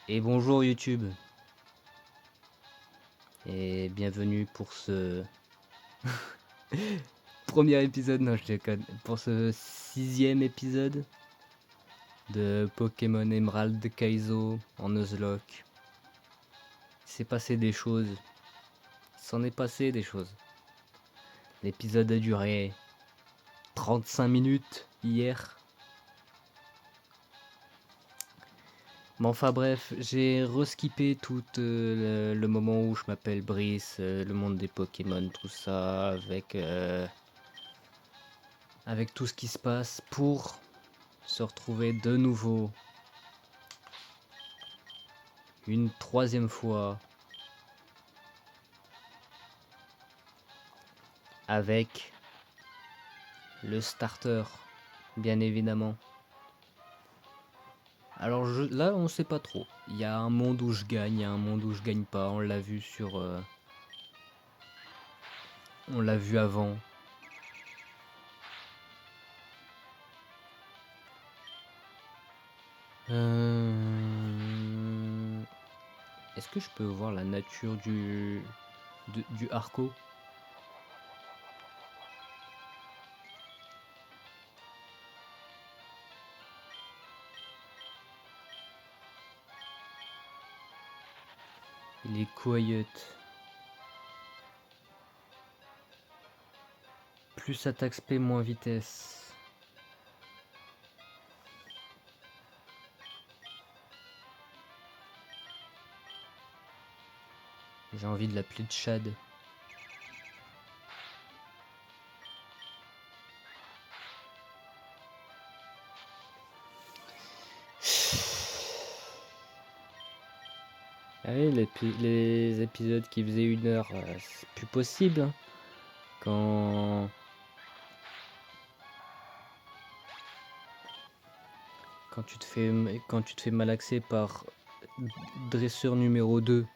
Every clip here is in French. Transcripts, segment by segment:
Et bonjour YouTube, et bienvenue pour ce premier épisode, non je déconne, pour ce 6e épisode de Pokémon Emerald Kaizo en Nuzlocke. Il s'est passé des choses, il s'en est passé des choses. L'épisode a duré 35 minutes hier. Mais enfin bref, j'ai reskippé tout le moment où je m'appelle Brice, le monde des Pokémon, tout ça, avec tout ce qui se passe pour se retrouver de nouveau une troisième fois avec le starter, bien évidemment. Alors là, on sait pas trop. Il y a un monde où je gagne, il y a un monde où je gagne pas. On l'a vu on l'a vu avant. Est-ce que je peux voir la nature du Harco? Il est quiet. Plus attaque spé, moins vitesse. J'ai envie de l'appeler Chad. Ah oui, les épisodes qui faisaient 1 heure, c'est plus possible, hein. Quand quand tu te fais malaxer par dresseur numéro 2.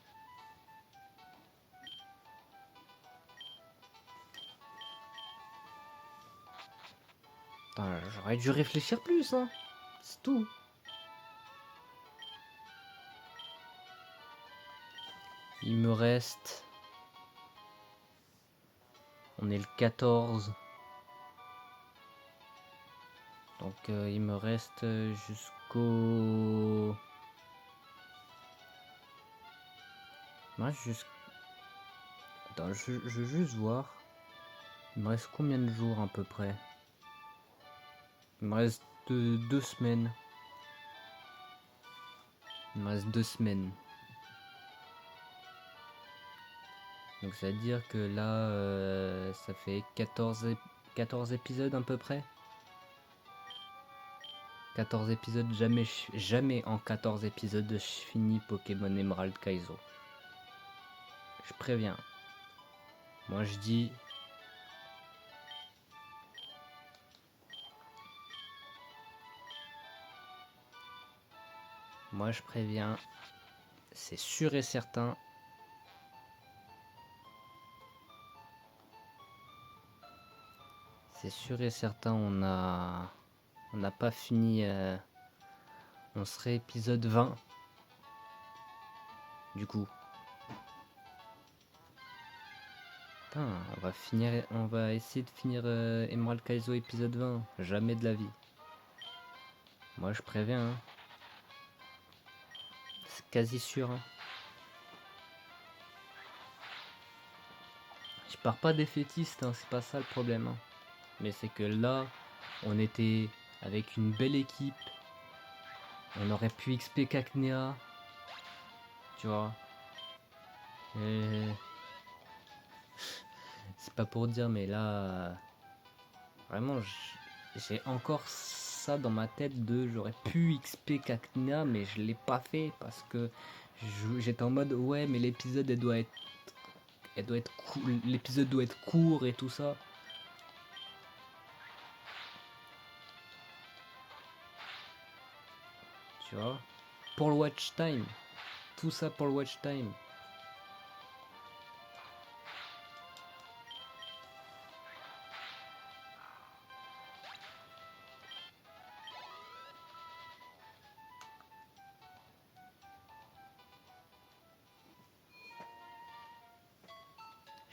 Putain, j'aurais dû réfléchir plus, hein. C'est tout. Il me reste... On est le 14. Donc il me reste jusqu'au... Ouais, Attends, je veux juste voir. Il me reste combien de jours à peu près? Il me reste 2 semaines. Il me reste 2 semaines. Donc ça veut dire que là, ça fait 14 épisodes à peu près. 14 épisodes, jamais en 14 épisodes je finis Pokémon Emerald Kaizo. Je préviens. Moi je dis... Moi je préviens. C'est sûr et certain. C'est sûr et certain, on n'a pas fini. On serait épisode 20. Du coup. Putain, on va essayer de finir Emerald Kaizo épisode 20. Jamais de la vie. Moi je préviens. Hein. C'est quasi sûr. Hein. Je pars pas défaitiste, hein, c'est pas ça le problème. Hein. Mais c'est que là, on était avec une belle équipe. On aurait pu XP Cacnea. Tu vois. Et... C'est pas pour dire, mais là... Vraiment, j'ai encore ça dans ma tête de j'aurais pu XP Cacnea, mais je l'ai pas fait parce que j'étais en mode ouais, mais l'épisode l'épisode doit être court et tout ça. Tu vois, pour le watch time, tout ça pour le watch time.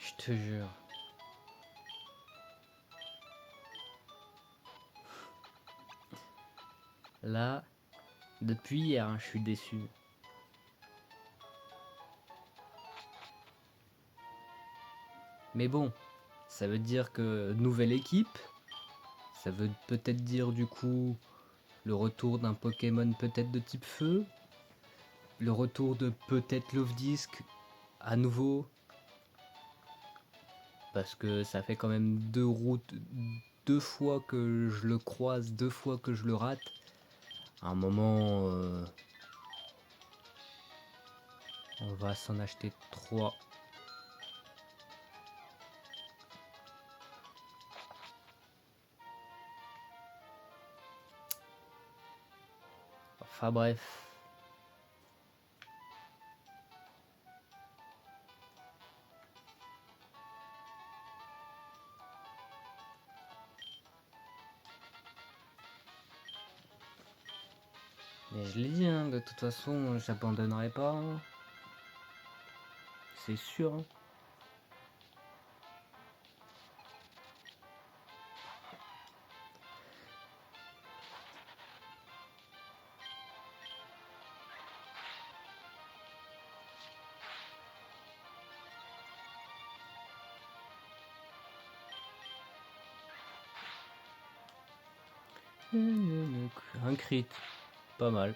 Je te jure. Là, depuis hier, hein, je suis déçu. Mais bon, ça veut dire que nouvelle équipe, ça veut peut-être dire du coup le retour d'un Pokémon peut-être de type feu, le retour de peut-être Love-Disc à nouveau, parce que ça fait quand même deux fois que je le croise, deux fois que je le rate. À un moment, on va s'en acheter 3. Enfin bref. Mais je l'ai dit, hein, de toute façon, j'abandonnerai pas. Hein. C'est sûr. Hein. Un crit, pas mal.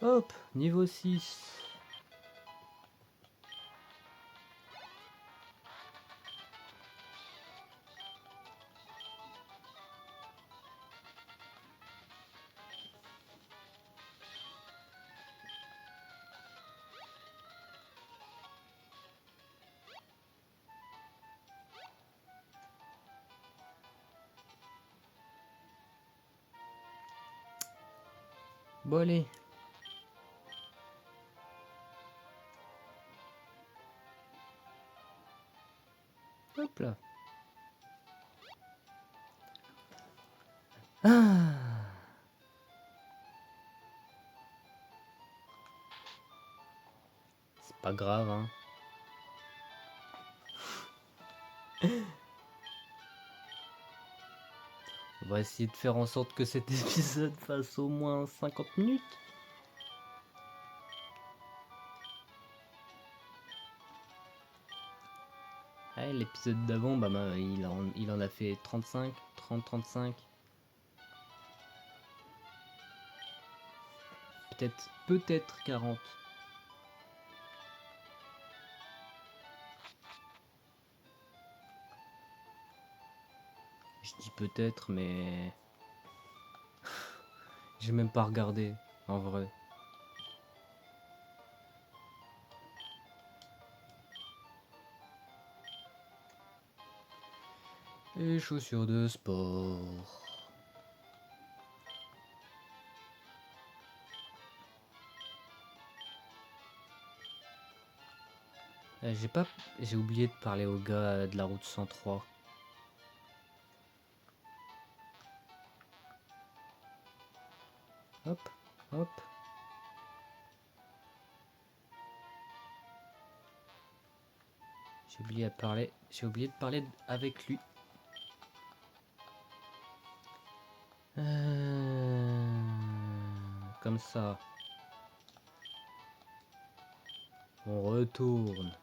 Hop, niveau 6. Bon allez. Hop là. Ah. C'est pas grave, hein. On va essayer de faire en sorte que cet épisode fasse au moins 50 minutes. Ouais, l'épisode d'avant, il en a fait 35, 30, 35. Peut-être 40. Je dis peut-être, mais j'ai même pas regardé, en vrai. Les chaussures de sport. J'ai oublié de parler au gars de la route 103. Hop, hop. J'ai oublié de parler avec lui. Comme ça. On retourne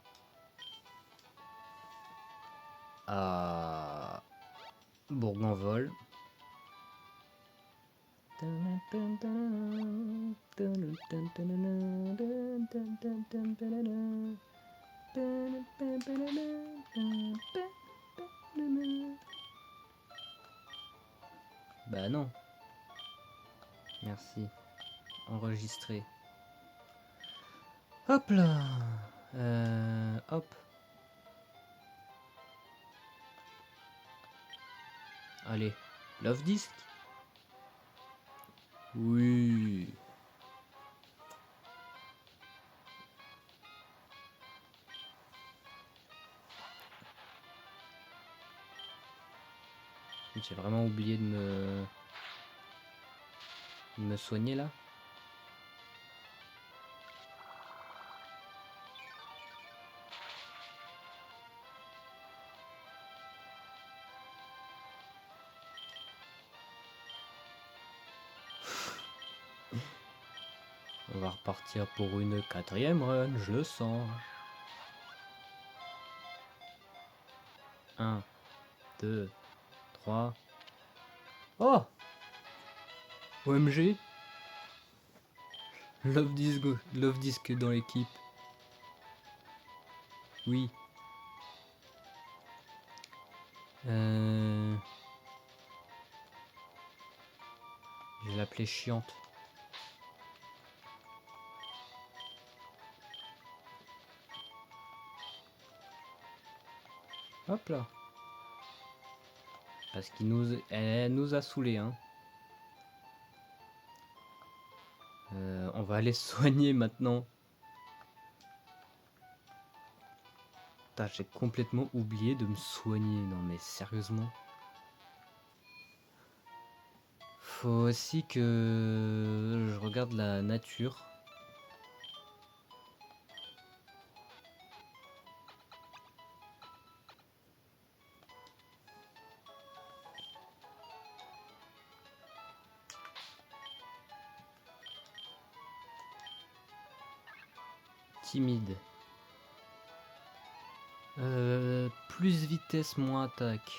à Bourg-en-Vol. Bah non. Merci. Enregistré. Hop là. Hop. Allez. Love-Disc. Oui. J'ai vraiment oublié de me soigner là. On va repartir pour une 4e run, je le sens. 1, 2, 3. Oh! OMG! Love Disc dans l'équipe. Oui. Je vais l'appeler chiante. Hop là. Parce elle nous a saoulés, hein. On va aller soigner maintenant. Putain, j'ai complètement oublié de me soigner. Non mais sérieusement. Faut aussi que je regarde la nature. Timide. Plus vitesse, moins attaque.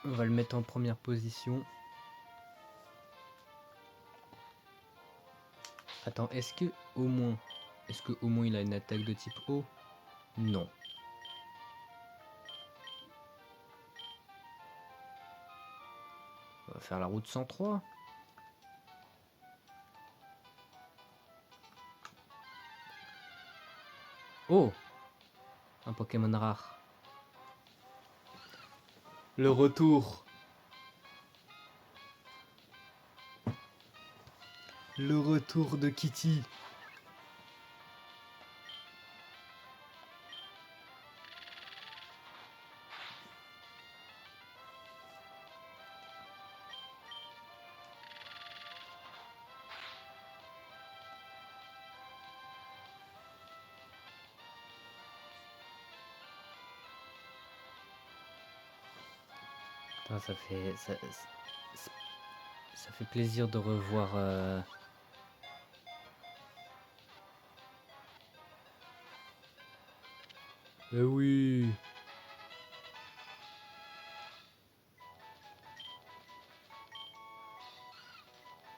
On va le mettre en première position. Attends, est-ce que au moins il a une attaque de type eau? Non. On va faire la route 103. Oh! Un Pokémon rare. Le retour. Le retour de Kitty. Putain, ça fait plaisir de revoir Eh oui.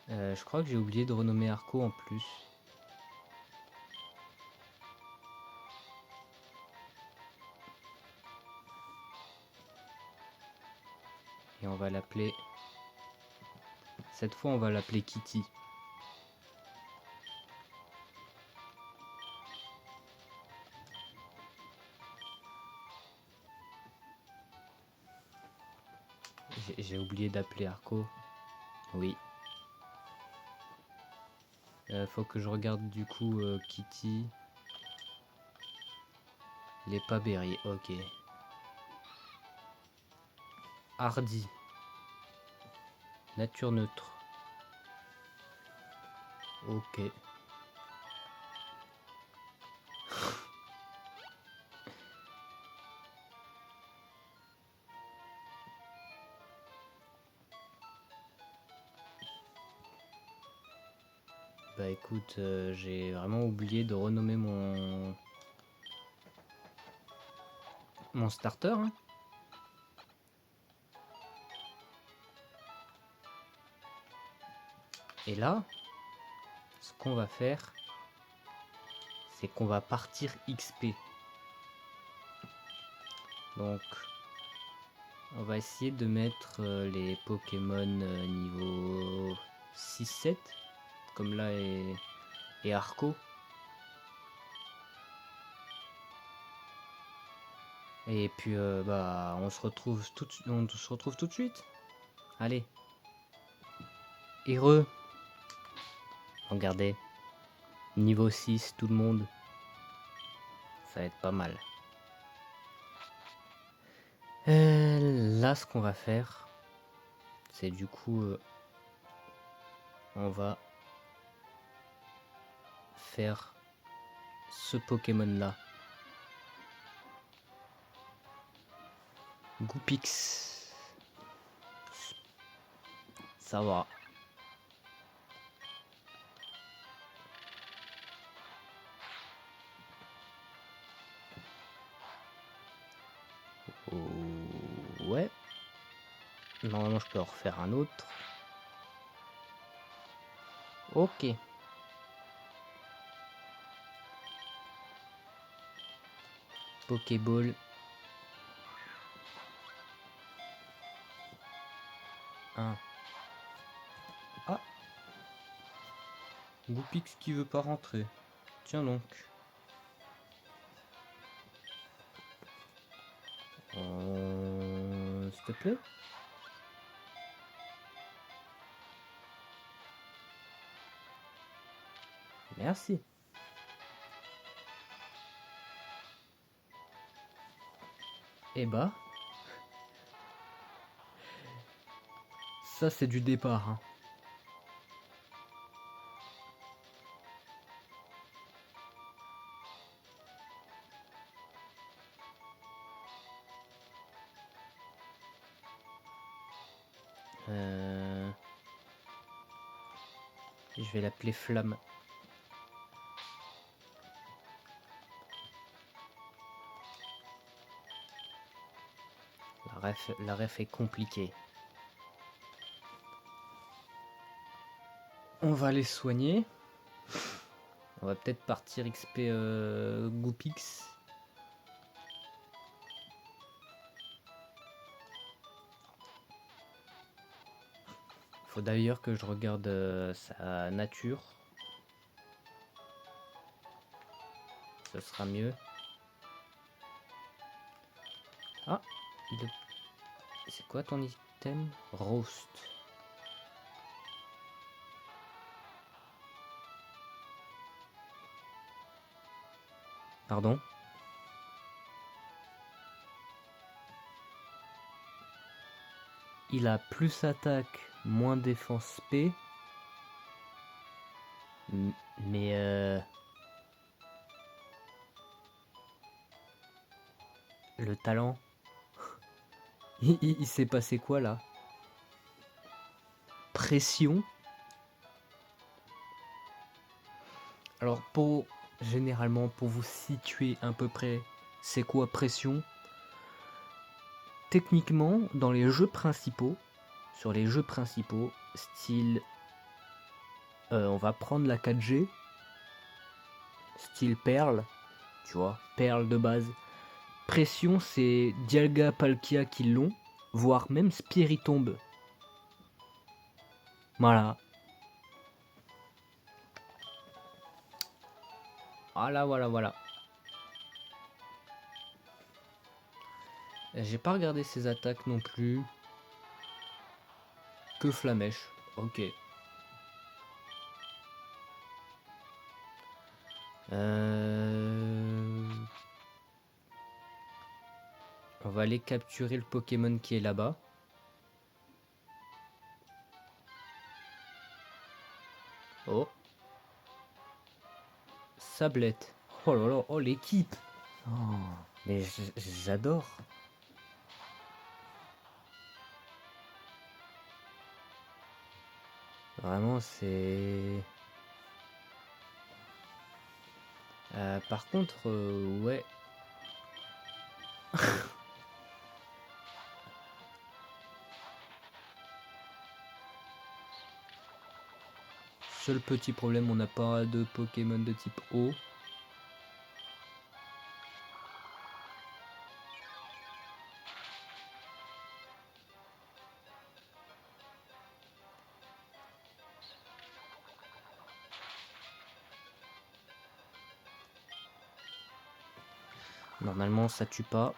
Je crois que j'ai oublié de renommer Arco en plus. Et on va l'appeler... Cette fois, on va l'appeler Kitty. J'ai oublié d'appeler Arco. Oui. Faut que je regarde du coup Kitty. Les Paberry, ok. Hardy. Nature neutre. Ok. Bah écoute, j'ai vraiment oublié de renommer mon starter. Hein. Et là, ce qu'on va faire, c'est qu'on va partir XP. Donc, on va essayer de mettre les Pokémon niveau 6-7, comme là et Arco. Et puis, bah, on se retrouve tout de suite. Allez. Heureux. Regardez. Niveau 6, tout le monde. Ça va être pas mal. Là, ce qu'on va faire, c'est du coup, on va faire ce Pokémon-là. Goupix. Ça va. Ouais. Normalement, je peux en refaire un autre. Ok. Pokéball. Ah. Goupix qui veut pas rentrer. Tiens donc. S'il te plaît. Merci. Et bah. Ça c'est du départ. Hein. Je vais l'appeler Flamme. La ref est compliquée. On va les soigner. On va peut-être partir XP Goupix. Faut d'ailleurs que je regarde sa nature. Ce sera mieux. Ah, c'est quoi ton item? Roast. Pardon? Il a plus attaque, moins défense P. Mais le talent. Il s'est passé quoi là? Pression. Alors généralement pour vous situer à peu près c'est quoi pression? Techniquement dans les jeux principaux, sur les jeux principaux, style on va prendre la 4G, style Perle, tu vois, Perle de base. Pression c'est Dialga, Palkia qui l'ont, voire même Spiritomb. Voilà. Voilà. J'ai pas regardé ses attaques non plus. Que Flamèche. Ok. On va aller capturer le Pokémon qui est là-bas. Oh. Sablette. Oh là là, oh l'équipe. Oh, mais j'adore. Vraiment, c'est... par contre, ouais. Seul petit problème, on n'a pas de Pokémon de type eau. Normalement, ça tue pas.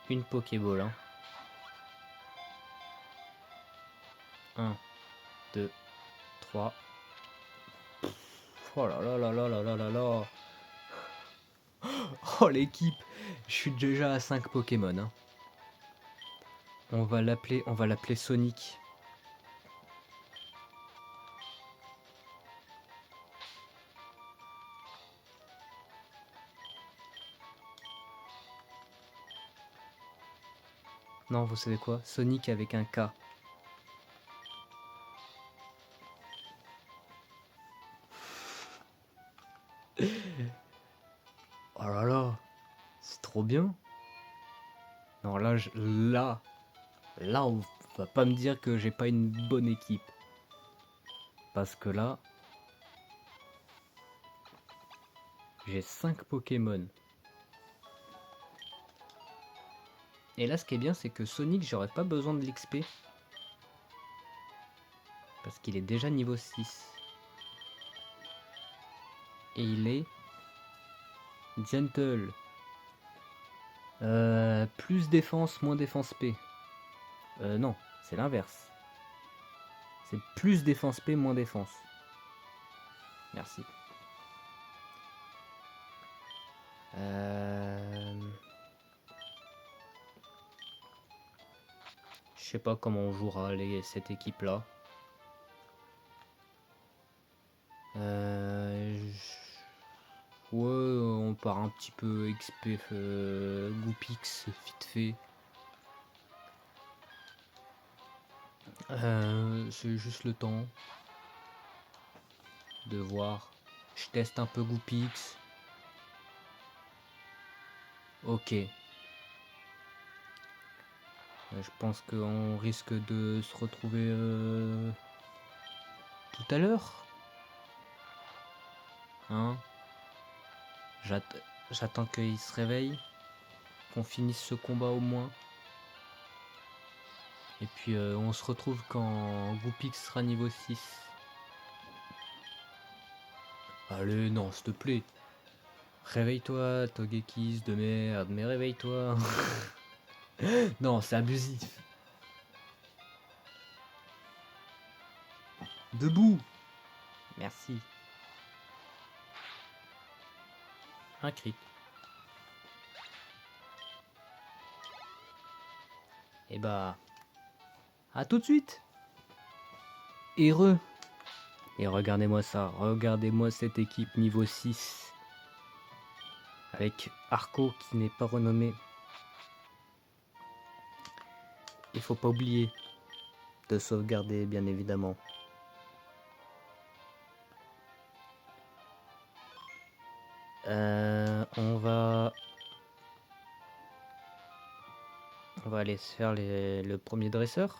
une Pokéball. Hein. 1, 2, 3. Oh là là là là là là là là. Oh l'équipe. Je suis déjà à 5 Pokémon. Hein. On va l'appeler Sonic. Non, vous savez quoi? Sonic avec un K. Oh là là, c'est trop bien. Non, là, on va pas me dire que j'ai pas une bonne équipe. Parce que là, j'ai 5 Pokémon. Et là, ce qui est bien, c'est que Sonic, j'aurais pas besoin de l'XP. Parce qu'il est déjà niveau 6. Et il est Gentle. Plus défense, moins défense P. Non, c'est l'inverse. C'est plus défense P, moins défense. Merci. Je sais pas comment on jouera cette équipe-là. Ouais, on part un petit peu XP Goopix vite fait. C'est juste le temps de voir. Je teste un peu Goopix. Ok. Je pense qu'on risque de se retrouver tout à l'heure. Hein? J'attends qu'il se réveille. Qu'on finisse ce combat au moins. Et puis on se retrouve quand Goopix sera niveau 6. Allez, non, s'il te plaît. Réveille-toi, Togekiss de merde, mais réveille-toi. Non, c'est abusif. Debout. Merci. Un crit. Et bah... à tout de suite. Heureux. Et regardez-moi ça. Regardez-moi cette équipe niveau 6. Avec Arco qui n'est pas renommé. Il faut pas oublier de sauvegarder, bien évidemment. On va aller se faire le premier dresseur.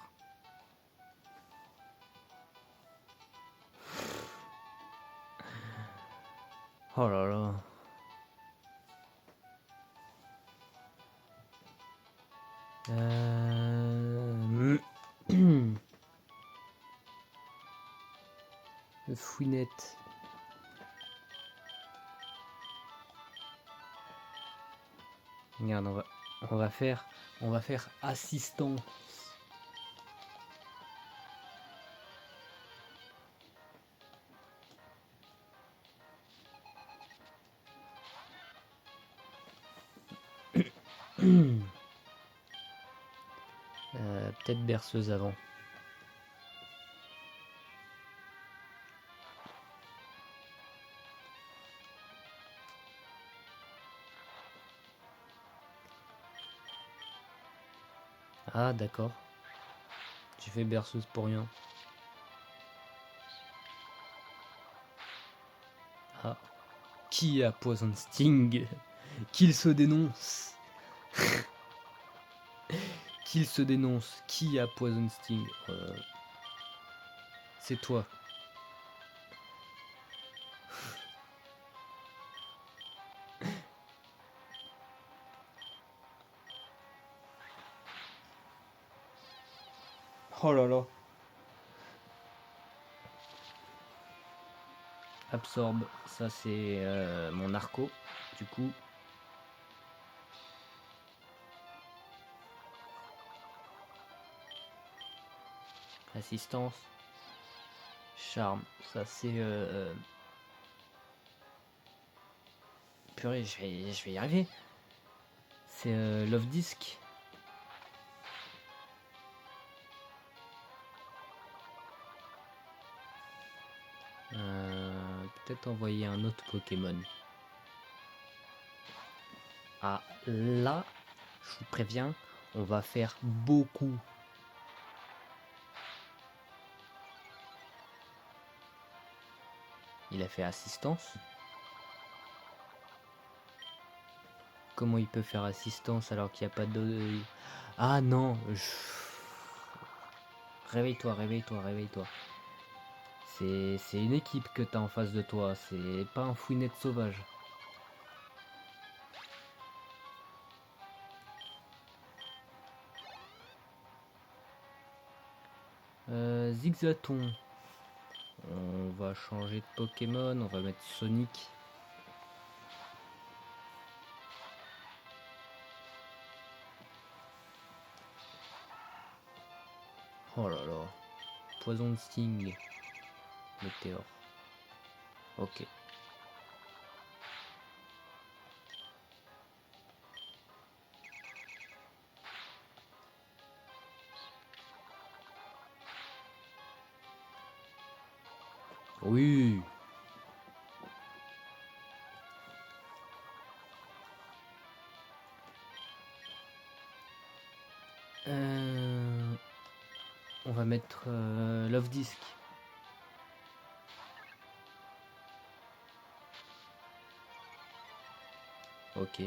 Oh là là. Fouinette. Regarde, on va faire assistance. Peut-être berceuse avant. Ah d'accord. Tu fais berceuse pour rien. Ah. Qui a Poison Sting? Qu'il se dénonce. Qu'il se dénonce. Qui a Poison Sting? C'est toi. Oh là là. Absorbe. Ça c'est mon arco. Du coup. Assistance. Charme. Ça c'est... Purée, je vais y arriver. C'est Love Disc. Peut-être envoyer un autre Pokémon. Ah, là, je vous préviens, on va faire beaucoup. Il a fait assistance. Comment il peut faire assistance alors qu'il n'y a pas de... Ah non, Réveille-toi, réveille-toi, réveille-toi. C'est une équipe que t'as en face de toi, c'est pas un fouinette sauvage. Zigzaton. On va changer de Pokémon, on va mettre Sonic. Oh là là. Poison de Sting. Météore. Ok. Oui. On va mettre Love Disc. Ok.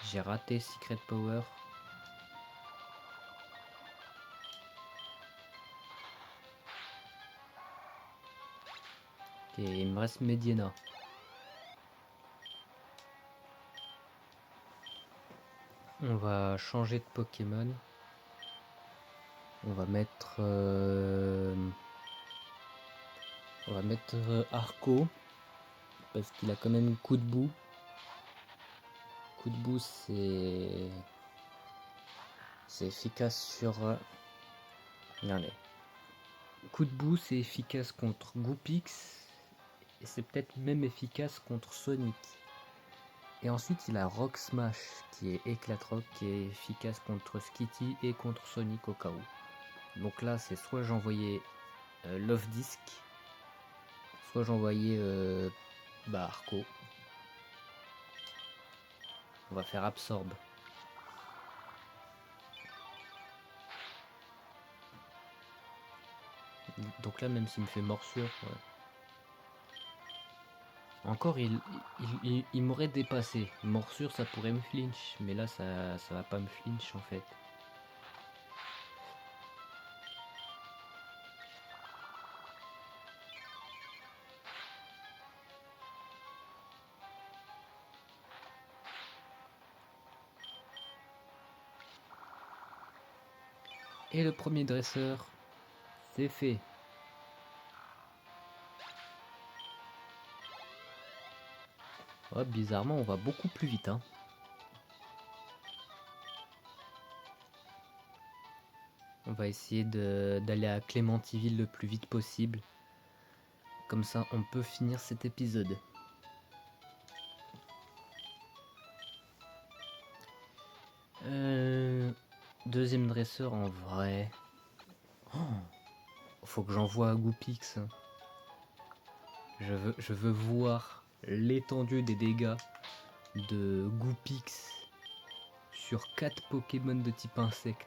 J'ai raté Secret Power. Ok, il me reste Mediena. On va changer de Pokémon. On va mettre Arco parce qu'il a quand même coup de boue. Coup de boue c'est efficace sur regardez. Coup de boue c'est efficace contre Goopix et c'est peut-être même efficace contre Sonic. Et ensuite il a Rock Smash qui est éclat rock qui est efficace contre Skitty et contre Sonic au cas où. Donc là c'est soit j'envoyais Love Disc, soit j'envoyais Arco. On va faire Absorbe. Donc là même s'il me fait morsure, ouais. Encore il m'aurait dépassé. Morsure ça pourrait me flinch, mais là ça va pas me flinch en fait. Et le premier dresseur, c'est fait. Oh, bizarrement on va beaucoup plus vite hein. On va essayer d'aller à Clémentiville le plus vite possible. Comme ça on peut finir cet épisode. Deuxième dresseur en vrai. Oh, faut que j'envoie à Goopix. Je veux voir l'étendue des dégâts de Goopix sur 4 Pokémon de type insecte.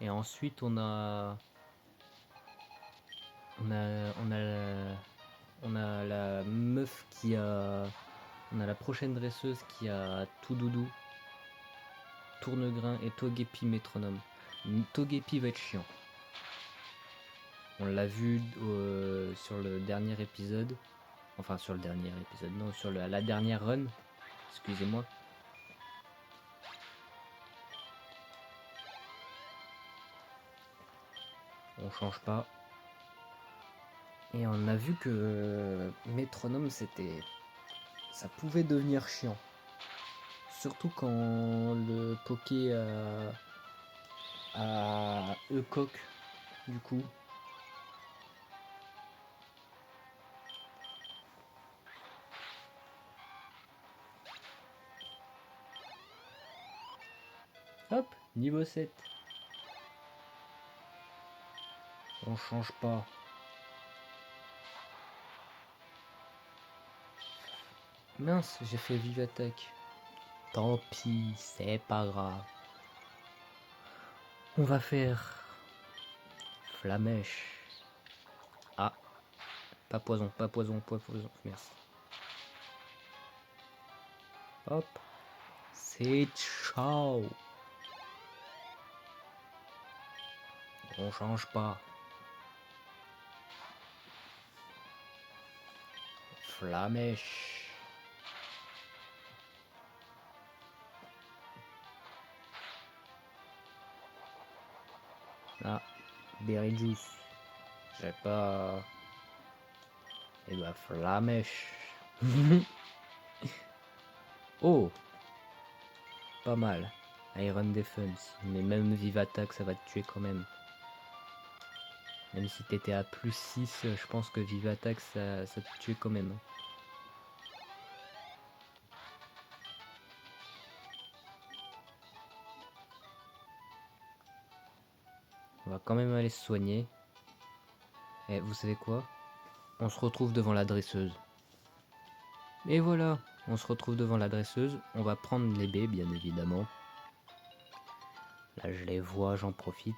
Et ensuite on a la meuf qui a... On a la prochaine dresseuse qui a Toudoudou, Tournegrain et Togepi métronome. Togepi va être chiant. On l'a vu sur le dernier épisode. Enfin sur le dernier épisode, non, sur la dernière run. Excusez-moi. on change pas. Et on a vu que métronome ça pouvait devenir chiant. Surtout quand le poké a E-coq du coup. Hop, niveau 7. On change pas. Mince, j'ai fait vive attaque. Tant pis, c'est pas grave. On va faire flamèche. Ah, pas poison, pas poison, pas poison. Merci. Hop, c'est ciao. On change pas. Flamèche. Ah, berry juice. J'ai pas. Et bah, flamèche. Oh, pas mal. Iron Defense. Mais même Vive Attaque, ça va te tuer quand même. Même si t'étais à plus 6, je pense que Vive Attaque, ça te tuait quand même. On va quand même aller se soigner. Et vous savez quoi? On se retrouve devant la dresseuse. Et voilà, on se retrouve devant la dresseuse. On va prendre les baies, bien évidemment. Là, je les vois, j'en profite.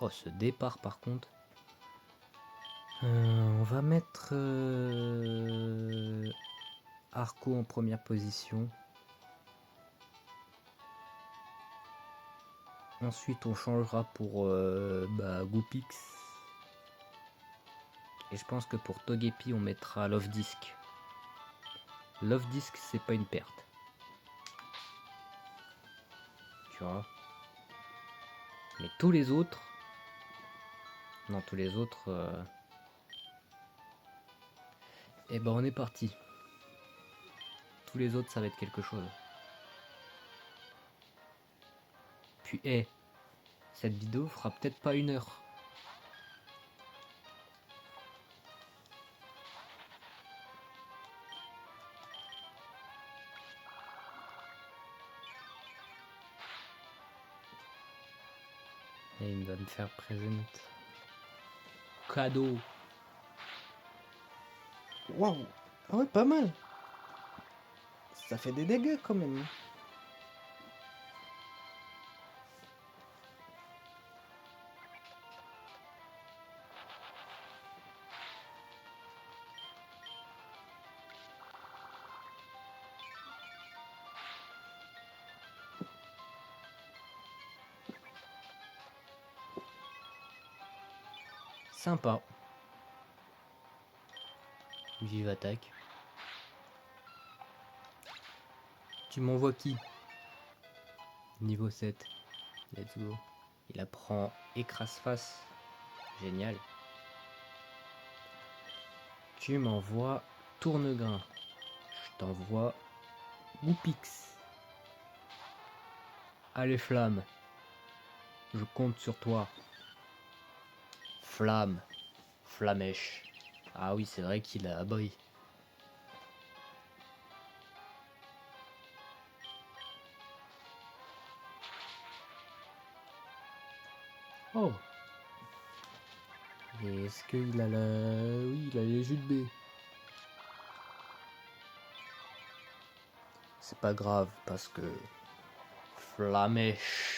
Oh, ce départ, par contre. On va mettre Arco en première position. Ensuite, on changera pour Goopix. Et je pense que pour Togepi, on mettra Love Disc. Love Disc, c'est pas une perte. Tu vois. Mais tous les autres... Non, tous les autres... Eh ben, on est parti. Tous les autres, ça va être quelque chose. Puis, cette vidéo fera peut-être pas 1 heure. Et il va me faire présent. Cadeau. Waouh. Ah ouais, pas mal. Ça fait des dégâts quand même. Sympa. Vive attaque. Tu m'envoies qui? Niveau 7. Let's go. Il apprend écrase-face. Génial. Tu m'envoies Tournegrain. Je t'envoie Goopix. Allez, Flamme. Je compte sur toi. Flamme. Flamèche. Ah oui, c'est vrai qu'il a abri. Oh. Et est-ce qu'il a la... Oui, il a les jus de baie. C'est pas grave parce que... Flamèche.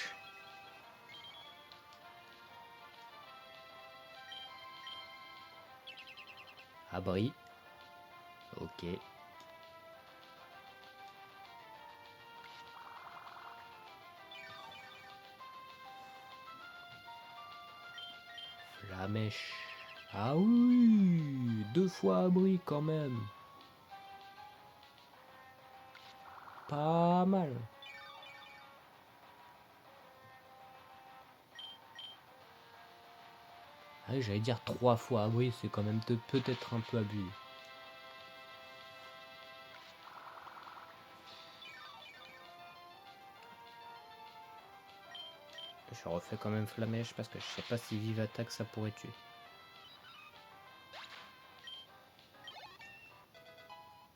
Abri. Ok. Flamèche. Ah oui, 2 fois abri quand même. Pas mal. Ah oui, j'allais dire 3 fois abri, c'est quand même peut-être un peu abusé. Je refais quand même Flamèche parce que je sais pas si Vive Attaque ça pourrait tuer.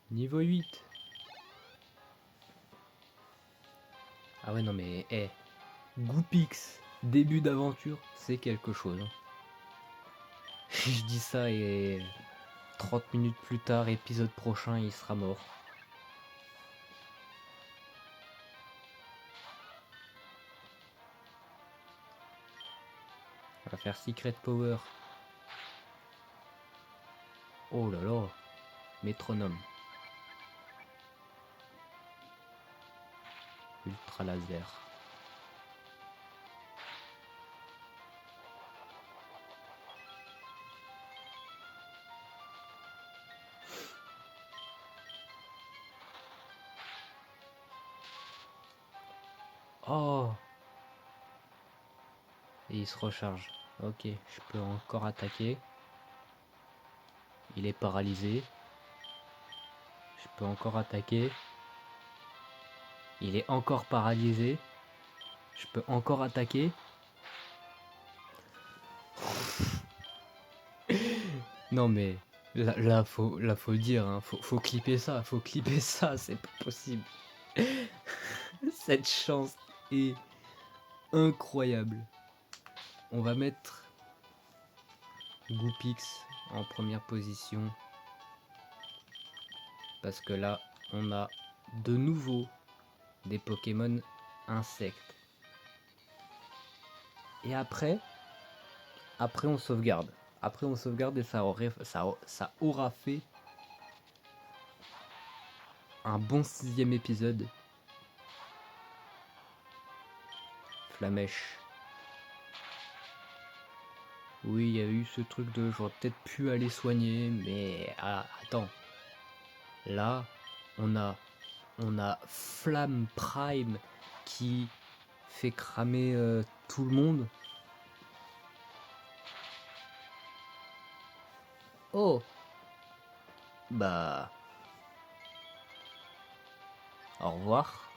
Niveau 8. Ah ouais non mais Goopix, début d'aventure, c'est quelque chose. Hein. Je dis ça et 30 minutes plus tard, épisode prochain, il sera mort. On va faire Secret Power. Oh là là, métronome. Ultra laser. Oh. Et il se recharge. Ok, je peux encore attaquer. Il est paralysé. Je peux encore attaquer. Il est encore paralysé. Je peux encore attaquer. Non mais là faut le dire, hein. Faut clipper ça, c'est pas possible. Cette chance est incroyable. On va mettre Goopix en première position. Parce que là, on a de nouveau des Pokémon insectes. Et après on sauvegarde. Après on sauvegarde et ça aura fait un bon 6ème épisode. Flamèche. Oui, il y a eu ce truc de j'aurais peut-être pu aller soigner, mais attends. Là, on a Flamme Prime qui fait cramer tout le monde. Oh. Bah. Au revoir.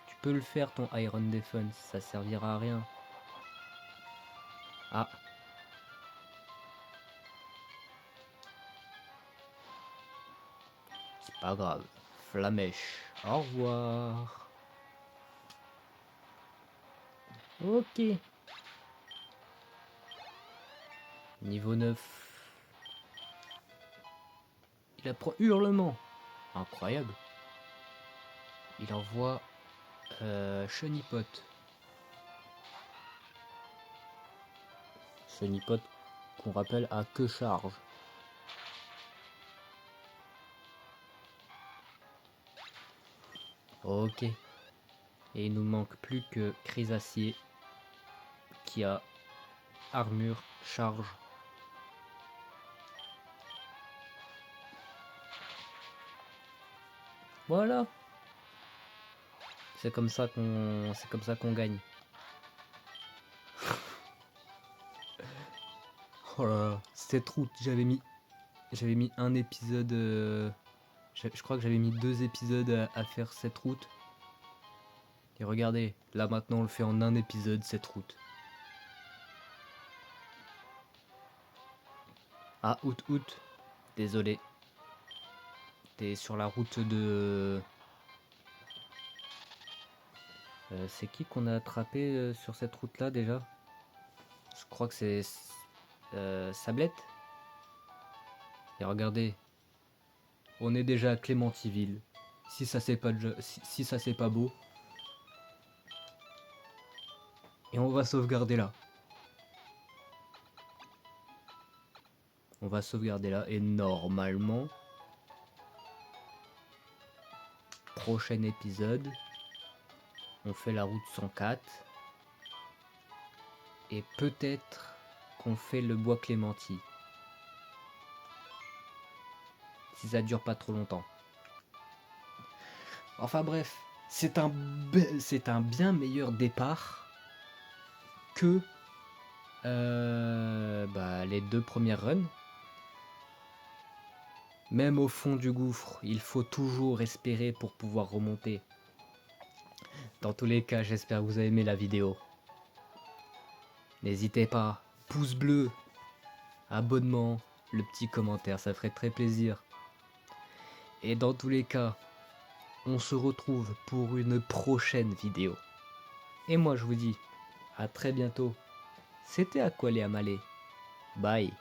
Tu peux le faire ton Iron Defense, ça servira à rien. Ah. C'est pas grave. Flamèche. Au revoir. Ok. Niveau 9. Il apprend hurlement. Incroyable. Il envoie Chunipot. Chunipot qu'on rappelle à que charge. Ok. Et il nous manque plus que Chrysacier qui a armure charge. Voilà. C'est comme ça qu'on gagne. Oh là là, cette route, j'avais mis un épisode. Je crois que j'avais mis 2 épisodes à faire cette route. Et regardez, là maintenant on le fait en un épisode cette route. Ah, août. Désolé. T'es sur la route de. C'est qui qu'on a attrapé sur cette route là déjà? Je crois que c'est Sablette. Et regardez, on est déjà à Clémentiville. Si ça c'est pas si ça c'est pas beau. Et on va sauvegarder là. On va sauvegarder là et normalement, prochain épisode, on fait la route 104 et peut-être qu'on fait le bois Clémenti. si ça dure pas trop longtemps. Enfin bref, c'est un bien meilleur départ que les 2 premières runs. Même au fond du gouffre, il faut toujours espérer pour pouvoir remonter. Dans tous les cas, j'espère que vous avez aimé la vidéo. N'hésitez pas, pouce bleu, abonnement, le petit commentaire, ça ferait très plaisir. Et dans tous les cas, on se retrouve pour une prochaine vidéo. Et moi je vous dis à très bientôt. C'était Aquale Amale. Bye.